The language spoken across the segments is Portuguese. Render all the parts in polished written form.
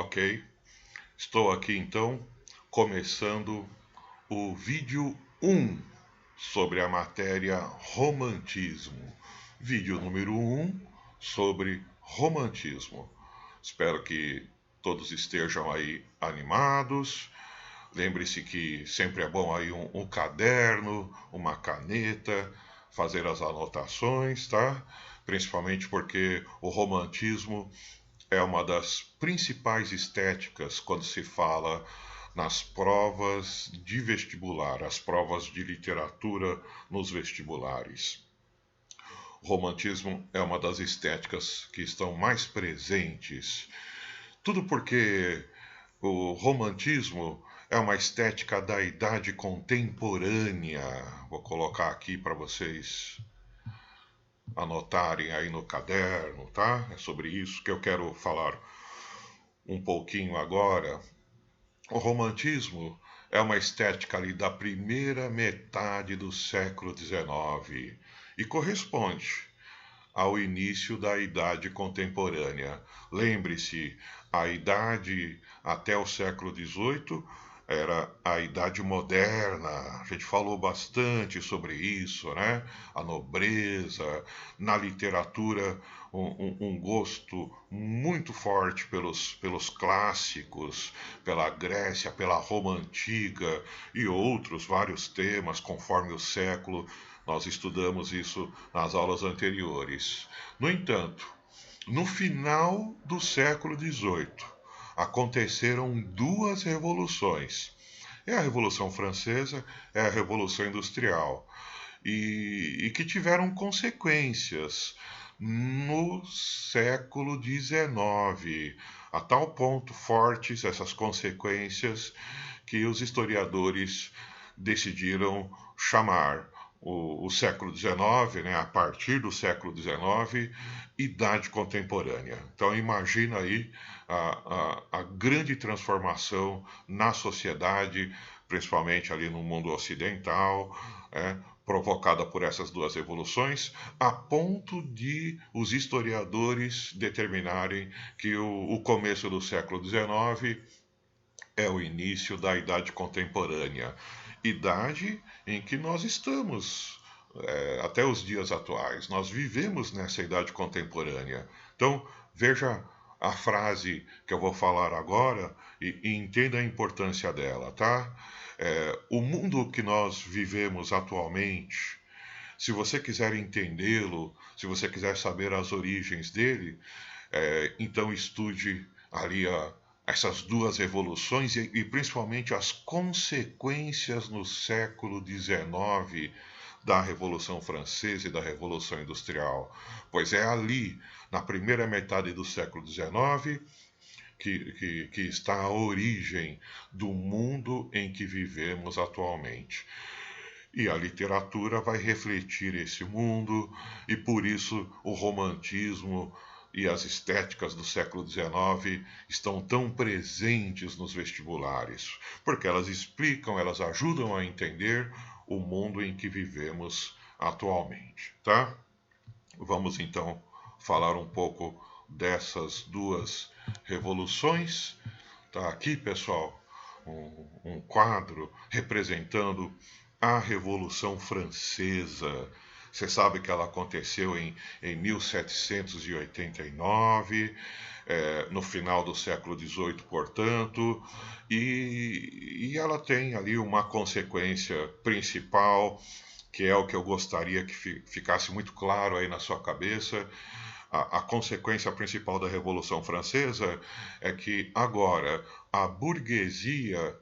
Ok, estou aqui então começando o vídeo 1 sobre a matéria romantismo. Vídeo número 1 sobre romantismo. Espero que todos estejam aí animados. Lembre-se que sempre é bom aí um caderno, uma caneta, fazer as anotações, tá? Principalmente porque o romantismo é uma das principais estéticas quando se fala nas provas de vestibular, as provas de literatura nos vestibulares. O romantismo é uma das estéticas que estão mais presentes. Tudo porque o romantismo é uma estética da idade contemporânea. Vou colocar aqui para vocês anotarem aí no caderno, tá? É sobre isso que eu quero falar um pouquinho agora. O romantismo é uma estética ali da primeira metade do século XIX e corresponde ao início da Idade Contemporânea. Lembre-se, a idade até o século XVIII era a Idade Moderna. A gente falou bastante sobre isso, né? A nobreza, na literatura, um gosto muito forte pelos clássicos, pela Grécia, pela Roma Antiga e outros vários temas conforme o século. Nós estudamos isso nas aulas anteriores. No entanto, no final do século XVIII, aconteceram duas revoluções. É a Revolução Francesa, é a Revolução Industrial. E que tiveram consequências no século XIX, a tal ponto fortes essas consequências que os historiadores decidiram chamar o século XIX, né, a partir do século XIX, idade contemporânea. Então imagina aí a grande transformação na sociedade, principalmente ali no mundo ocidental, provocada por essas duas revoluções, a ponto de os historiadores determinarem que o começo do século XIX é o início da Idade Contemporânea, idade em que nós estamos até os dias atuais. Nós vivemos nessa Idade Contemporânea. Então, veja a frase que eu vou falar agora e entenda a importância dela, tá? O mundo que nós vivemos atualmente, se você quiser entendê-lo, se você quiser saber as origens dele, então estude ali essas duas revoluções e principalmente as consequências no século XIX da Revolução Francesa e da Revolução Industrial. Pois é ali, na primeira metade do século XIX, que está a origem do mundo em que vivemos atualmente. E a literatura vai refletir esse mundo, e por isso o romantismo e as estéticas do século XIX estão tão presentes nos vestibulares, porque elas explicam, elas ajudam a entender o mundo em que vivemos atualmente, tá? Vamos então falar um pouco dessas duas revoluções. Tá aqui, pessoal, um quadro representando a Revolução Francesa. Você sabe que ela aconteceu em 1789, no final do século XVIII, portanto, e ela tem ali uma consequência principal, que é o que eu gostaria que ficasse muito claro aí na sua cabeça. A consequência principal da Revolução Francesa é que agora a burguesia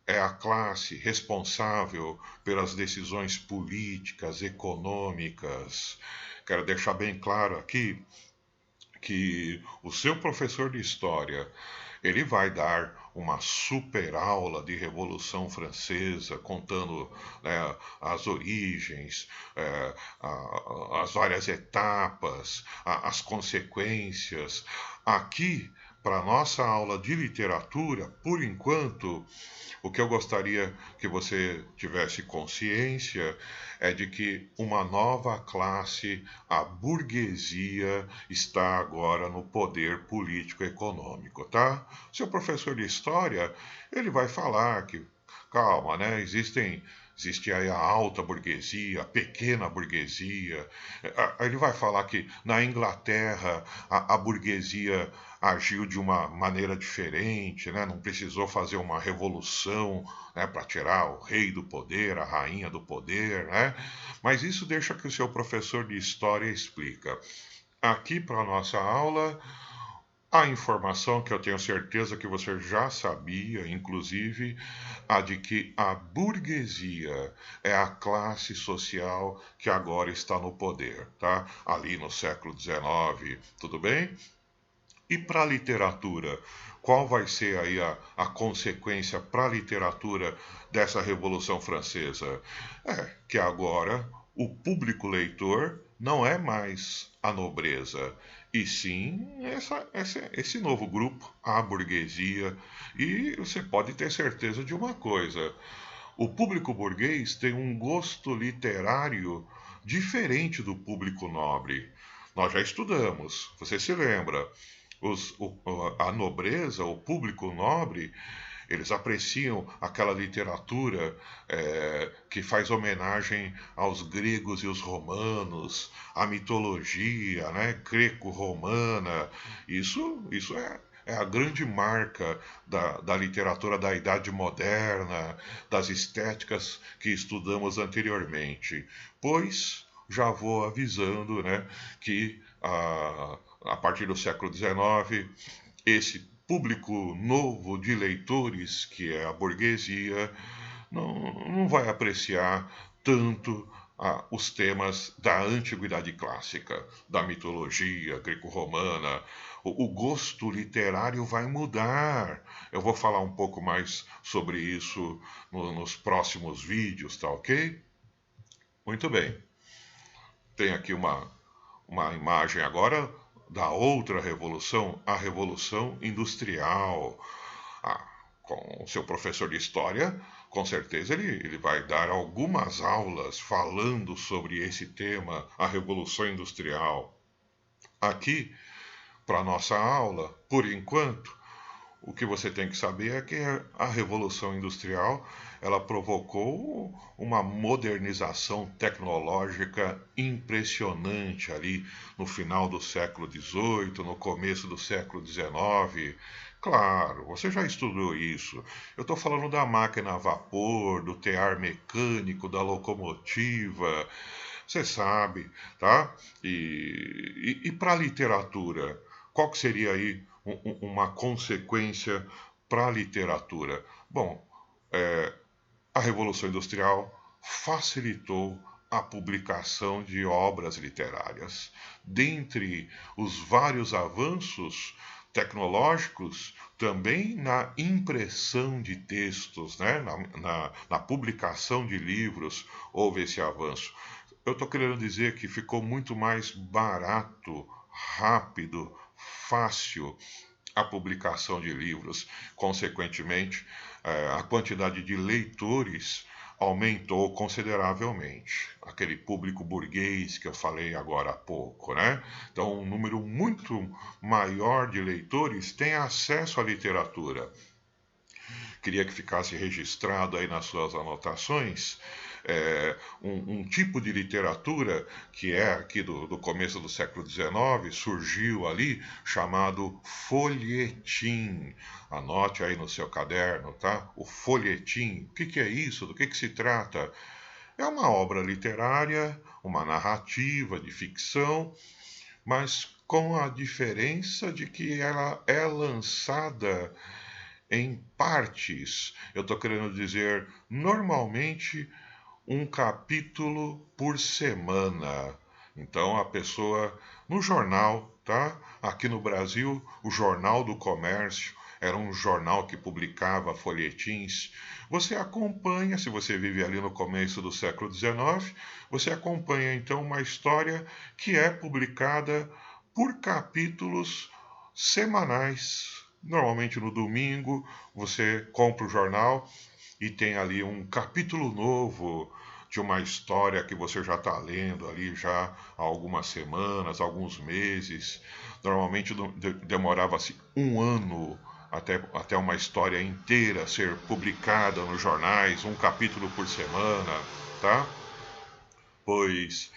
é a classe responsável pelas decisões políticas, econômicas. Quero deixar bem claro aqui que o seu professor de história ele vai dar uma super aula de Revolução Francesa, contando, né, as origens, as várias etapas, as consequências. Aqui, para a nossa aula de literatura, por enquanto, o que eu gostaria que você tivesse consciência é de que uma nova classe, a burguesia, está agora no poder político e econômico, tá? Seu professor de história, ele vai falar que, calma, né? Existe aí a alta burguesia, a pequena burguesia. Ele vai falar que na Inglaterra a burguesia agiu de uma maneira diferente, né? Não precisou fazer uma revolução, né, para tirar o rei do poder, a rainha do poder, né? Mas isso deixa que o seu professor de história explica. Aqui para a nossa aula, a informação que eu tenho certeza que você já sabia, inclusive a de que a burguesia é a classe social que agora está no poder, tá? Ali no século XIX, tudo bem? E para a literatura, qual vai ser aí a consequência para a literatura dessa Revolução Francesa? É que agora o público leitor não é mais a nobreza, e sim esse novo grupo, a burguesia. E você pode ter certeza de uma coisa: o público burguês tem um gosto literário diferente do público nobre. Nós já estudamos, você se lembra? A nobreza, o público nobre, eles apreciam aquela literatura que faz homenagem aos gregos e os romanos, a mitologia, né, greco-romana. Isso é a grande marca da literatura da Idade Moderna, das estéticas que estudamos anteriormente. Pois já vou avisando, né, que a partir do século XIX, esse público novo de leitores, que é a burguesia, não vai apreciar tanto os temas da antiguidade clássica, da mitologia greco-romana. O gosto literário vai mudar. Eu vou falar um pouco mais sobre isso nos próximos vídeos, tá ok? Muito bem. Tem aqui uma imagem agora da outra revolução, a Revolução Industrial. Ah, com o seu professor de história, com certeza ele vai dar algumas aulas falando sobre esse tema, a Revolução Industrial. Aqui, para nossa aula, por enquanto, o que você tem que saber é que a Revolução Industrial ela provocou uma modernização tecnológica impressionante ali no final do século XVIII, no começo do século XIX. Claro, você já estudou isso. Eu estou falando da máquina a vapor, do tear mecânico, da locomotiva. Você sabe, tá? E para a literatura, qual que seria aí uma consequência para a literatura? Bom, a Revolução Industrial facilitou a publicação de obras literárias. Dentre os vários avanços tecnológicos, também na impressão de textos, né? Na publicação de livros, houve esse avanço. Eu estou querendo dizer que ficou muito mais barato, rápido, fácil a publicação de livros. Consequentemente, a quantidade de leitores aumentou consideravelmente. Aquele público burguês que eu falei agora há pouco, né? Então, um número muito maior de leitores tem acesso à literatura. Queria que ficasse registrado aí nas suas anotações um tipo de literatura que é aqui do começo do século XIX, surgiu ali, chamado folhetim. Anote aí no seu caderno, tá? O folhetim. O que é isso? Do que se trata? É uma obra literária, uma narrativa de ficção, mas com a diferença de que ela é lançada em partes. Eu estou querendo dizer, normalmente um capítulo por semana. Então a pessoa no jornal, tá? Aqui no Brasil, o Jornal do Comércio era um jornal que publicava folhetins. Você acompanha, se você vive ali no começo do século XIX, você acompanha então uma história que é publicada por capítulos semanais. Normalmente no domingo você compra o jornal e tem ali um capítulo novo de uma história que você já está lendo ali já há algumas semanas, alguns meses. Normalmente demorava-se um ano até uma história inteira ser publicada nos jornais, um capítulo por semana, tá? Pois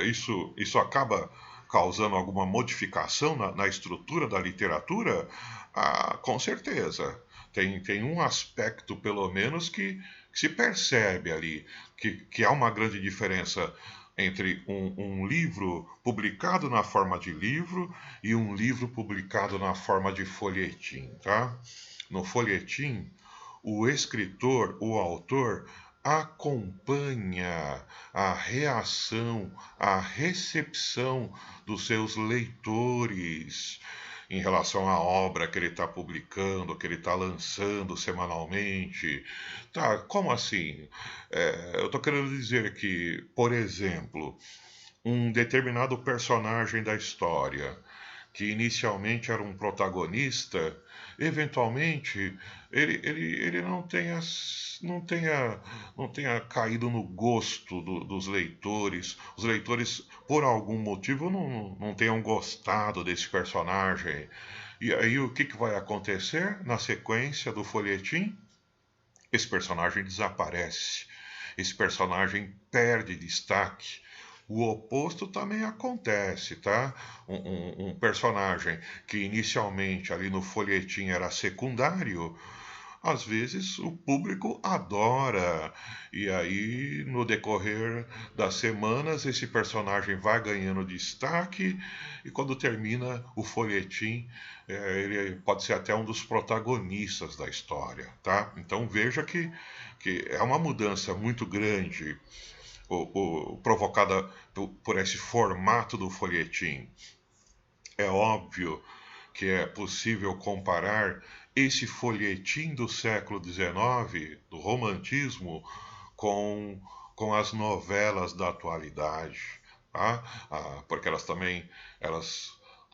isso acaba causando alguma modificação na estrutura da literatura? Ah, com certeza. Tem um aspecto, pelo menos, que se percebe ali, que há uma grande diferença entre um livro publicado na forma de livro e um livro publicado na forma de folhetim, tá? No folhetim, o escritor, o autor, acompanha a reação, a recepção dos seus leitores em relação à obra que ele está publicando, que ele está lançando semanalmente. Tá, como assim? Eu estou querendo dizer que, por exemplo, um determinado personagem da história, que inicialmente era um protagonista, eventualmente ele não tenha caído no gosto dos leitores. Os leitores, por algum motivo, não tenham gostado desse personagem. E aí o que vai acontecer na sequência do folhetim? Esse personagem desaparece. Esse personagem perde destaque. O oposto também acontece, tá? Um personagem que inicialmente ali no folhetim era secundário, às vezes o público adora, e aí no decorrer das semanas esse personagem vai ganhando destaque, e quando termina o folhetim, ele pode ser até um dos protagonistas da história, tá? Então veja que é uma mudança muito grande provocada por esse formato do folhetim. É óbvio que é possível comparar esse folhetim do século XIX, do romantismo, com as novelas da atualidade, tá? Porque elas também,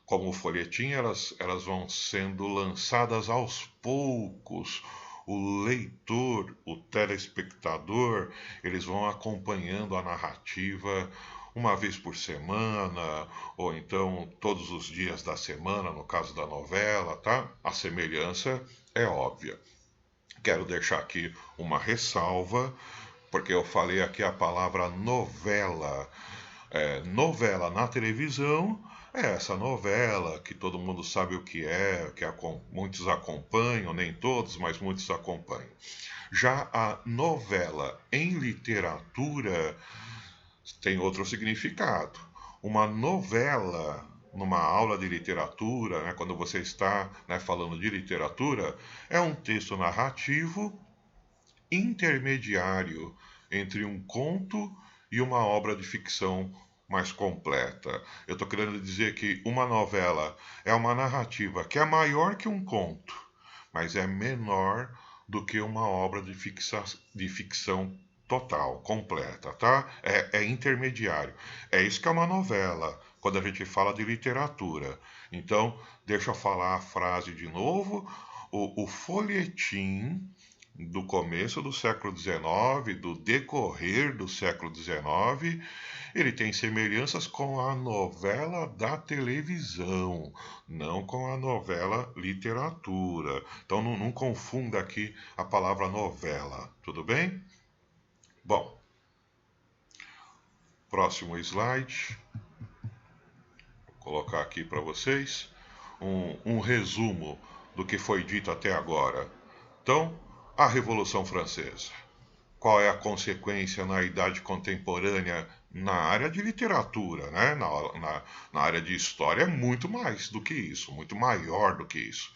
como o folhetim, elas vão sendo lançadas aos poucos. O leitor, o telespectador, eles vão acompanhando a narrativa uma vez por semana, ou então todos os dias da semana, no caso da novela, tá? A semelhança é óbvia. Quero deixar aqui uma ressalva, porque eu falei aqui a palavra novela. Novela na televisão é essa novela que todo mundo sabe o que é, que muitos acompanham, nem todos, mas muitos acompanham. Já a novela em literatura tem outro significado. Uma novela, numa aula de literatura, né, quando você está, né, falando de literatura, é um texto narrativo intermediário entre um conto e uma obra de ficção mais completa. Eu estou querendo dizer que uma novela é uma narrativa que é maior que um conto, mas é menor do que uma obra de ficção total, completa, tá? É intermediário. É isso que é uma novela, quando a gente fala de literatura. Então, deixa eu falar a frase de novo. O folhetim do começo do século XIX, do decorrer do século XIX, ele tem semelhanças com a novela da televisão, não com a novela literatura. Então não confunda aqui a palavra novela, tudo bem? Bom, próximo slide. Vou colocar aqui para vocês um resumo do que foi dito até agora. Então, a Revolução Francesa. Qual é a consequência na idade contemporânea na área de literatura, né? Na área de história é muito mais do que isso, muito maior do que isso.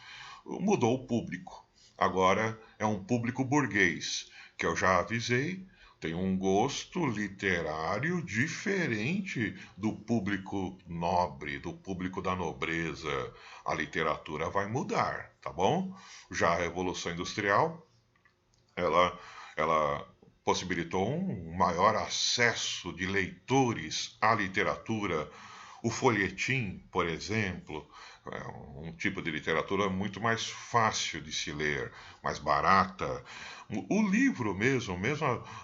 Mudou o público. Agora é um público burguês, que eu já avisei, tem um gosto literário diferente do público nobre, do público da nobreza. A literatura vai mudar, tá bom? Já a Revolução Industrial, ela possibilitou um maior acesso de leitores à literatura. O folhetim, por exemplo, um tipo de literatura muito mais fácil de se ler, mais barata. O livro mesmo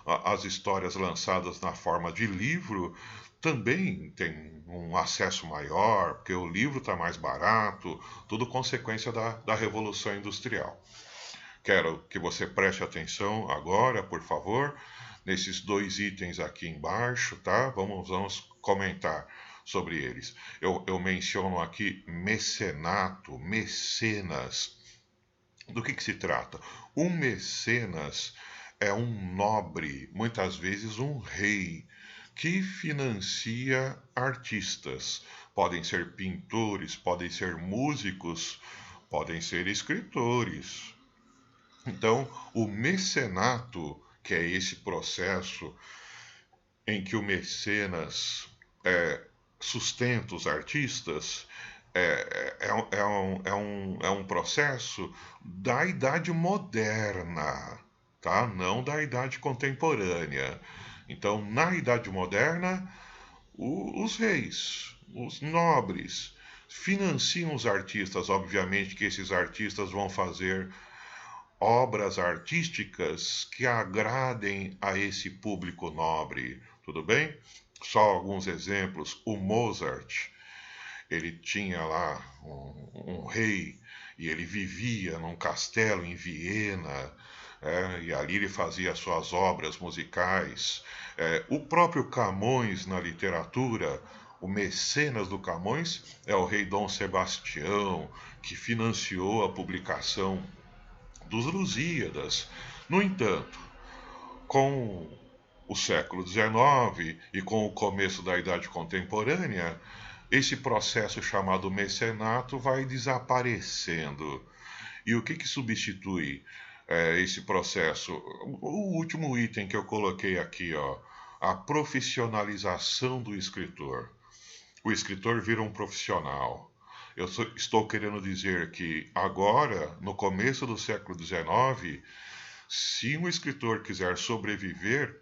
as histórias lançadas na forma de livro, também tem um acesso maior, porque o livro está mais barato, tudo consequência da Revolução Industrial. Quero que você preste atenção agora, por favor, nesses dois itens aqui embaixo, tá? Vamos comentar sobre eles. Eu menciono aqui mecenato, mecenas. Do que se trata? Um mecenas é um nobre, muitas vezes um rei, que financia artistas. Podem ser pintores, podem ser músicos, podem ser escritores. Então, o mecenato, que é esse processo em que o mecenas sustenta os artistas, é um processo da idade moderna, tá? Não da idade contemporânea. Então, na idade moderna, os reis, os nobres, financiam os artistas. Obviamente que esses artistas vão fazer obras artísticas que agradem a esse público nobre, tudo bem? Só alguns exemplos. O Mozart, ele tinha lá um rei e ele vivia num castelo em Viena, e ali ele fazia suas obras musicais. O próprio Camões na literatura, o mecenas do Camões é o rei Dom Sebastião, que financiou a publicação dos Lusíadas. No entanto, com o século XIX e com o começo da Idade Contemporânea, esse processo chamado mecenato vai desaparecendo. E o que substitui esse processo? O último item que eu coloquei aqui, ó, a profissionalização do escritor. O escritor vira um profissional. Estou querendo dizer que agora, no começo do século XIX, se um escritor quiser sobreviver,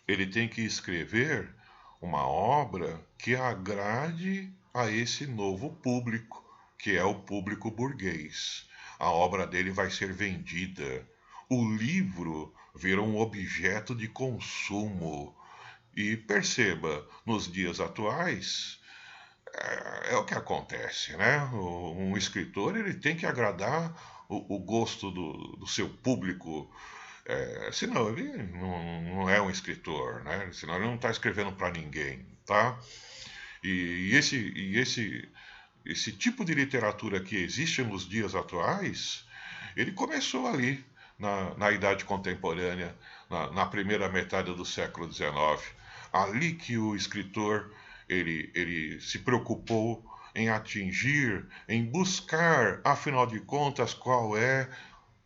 ele tem que escrever uma obra que agrade a esse novo público, que é o público burguês. A obra dele vai ser vendida. O livro vira um objeto de consumo. E perceba, nos dias atuais, é o que acontece, né? Um escritor ele tem que agradar o gosto do seu público, senão ele não é um escritor, né? Senão ele não está escrevendo para ninguém, tá? Esse tipo de literatura que existe nos dias atuais, ele começou ali na Idade Contemporânea, na primeira metade do século XIX. Ali que o escritor ele se preocupou em atingir, em buscar, afinal de contas, qual é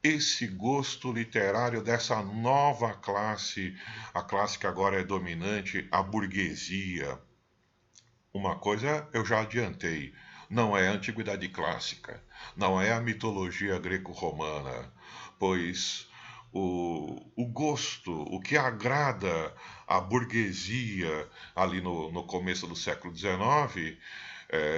esse gosto literário dessa nova classe, a classe que agora é dominante, a burguesia. Uma coisa eu já adiantei, não é a antiguidade clássica, não é a mitologia greco-romana, pois o gosto, o que agrada a burguesia ali no começo do século XIX,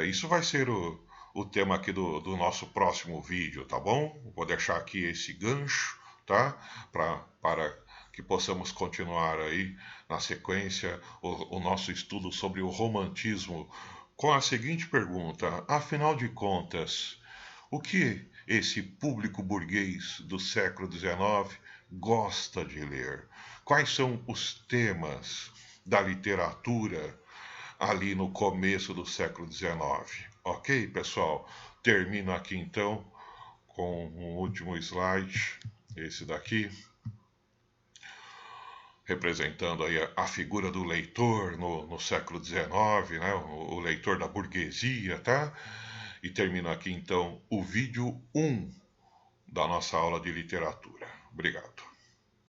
isso vai ser o tema aqui do nosso próximo vídeo, tá bom? Vou deixar aqui esse gancho, tá? Para que possamos continuar aí na sequência o nosso estudo sobre o romantismo com a seguinte pergunta: afinal de contas, o que esse público burguês do século XIX gosta de ler? Quais são os temas da literatura ali no começo do século XIX? Ok, pessoal? Termino aqui então com um último slide, esse daqui, representando aí a figura do leitor no século XIX, né? O leitor da burguesia, tá? E termino aqui então o vídeo 1 da nossa aula de literatura. Obrigado.